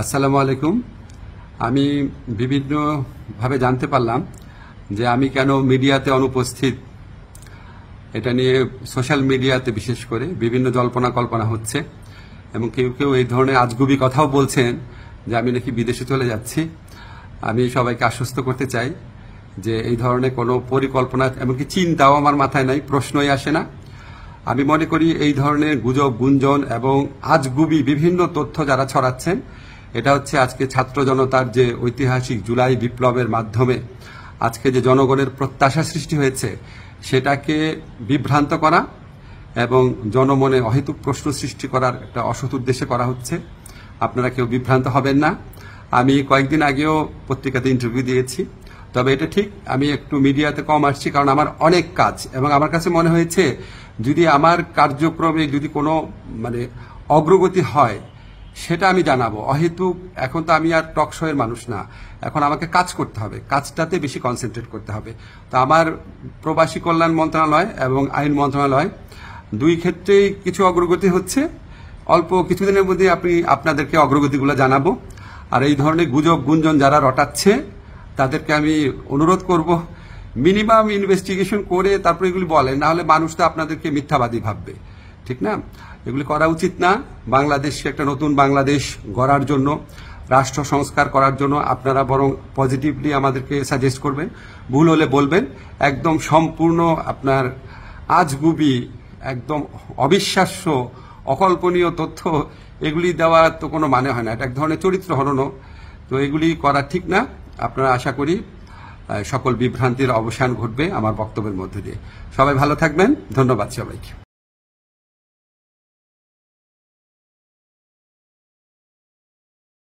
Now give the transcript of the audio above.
আসসালামু আলাইকুম। আমি বিভিন্নভাবে জানতে পারলাম যে আমি কেন মিডিয়াতে অনুপস্থিত। এটা নিয়ে সোশ্যাল মিডিয়াতে বিশেষ করে বিভিন্ন জল্পনা কল্পনা হচ্ছে এবং কেউ কেউ এই ধরনের আজগুবি কথাও বলছেন যে আমি নাকি বিদেশে চলে যাচ্ছি। আমি সবাইকে আশ্বস্ত করতে চাই যে এই ধরনের কোনো পরিকল্পনা এমনকি চিন্তাও আমার মাথায় নাই, প্রশ্নই আসে না। আমি মনে করি এই ধরনের গুজব, গুঞ্জন এবং আজগুবি বিভিন্ন তথ্য যারা ছড়াচ্ছেন, এটা হচ্ছে আজকে ছাত্র জনতার যে ঐতিহাসিক জুলাই বিপ্লবের মাধ্যমে আজকে যে জনগণের প্রত্যাশা সৃষ্টি হয়েছে সেটাকে বিভ্রান্ত করা এবং জনমনে অহেতুক প্রশ্ন সৃষ্টি করার একটা অসৎ উদ্দেশ্যে করা হচ্ছে। আপনারা কেউ বিভ্রান্ত হবেন না। আমি কয়েকদিন আগেও পত্রিকাতে ইন্টারভিউ দিয়েছি, তবে এটা ঠিক আমি একটু মিডিয়াতে কম আসছি কারণ আমার অনেক কাজ এবং আমার কাছে মনে হয়েছে যদি আমার কার্যক্রমে যদি কোনো অগ্রগতি হয় সেটা আমি জানাবো। অহেতুক এখন তো আমি আর টক শো এর মানুষ না, এখন আমাকে কাজ করতে হবে, কাজটাতে বেশি কনসেন্ট্রেট করতে হবে। তো আমার প্রবাসী কল্যাণ মন্ত্রণালয় এবং আইন মন্ত্রণালয় দুই ক্ষেত্রেই কিছু অগ্রগতি হচ্ছে। অল্প কিছুদিনের মধ্যে আপনাদেরকে অগ্রগতিগুলো জানাবো। আর এই ধরনের গুজব গুঞ্জন যারা রটাচ্ছে তাদেরকে আমি অনুরোধ করব মিনিমাম ইনভেস্টিগেশন করে তারপর এগুলি বলেন, না হলে মানুষ তো আপনাদেরকে মিথ্যাবাদী ভাববে, ঠিক না? এগুলি করা উচিত না। বাংলাদেশকে একটা নতুন বাংলাদেশ গড়ার জন্য, রাষ্ট্র সংস্কার করার জন্য আপনারা বরং পজিটিভলি আমাদেরকে সাজেস্ট করবেন, ভুল হলে বলবেন। একদম সম্পূর্ণ আপনার আজগুবি, একদম অবিশ্বাস্য, অকল্পনীয় তথ্য এগুলি দেওয়া তো কোনো মানে হয় না। এটা এক ধরনের চরিত্র হননও। তো এগুলি করা ঠিক না। আপনারা আশা করি সকল বিভ্রান্তির অবসান ঘটবে আমার বক্তব্যের মধ্যে দিয়ে। সবাই ভালো থাকবেন। ধন্যবাদ সবাইকে।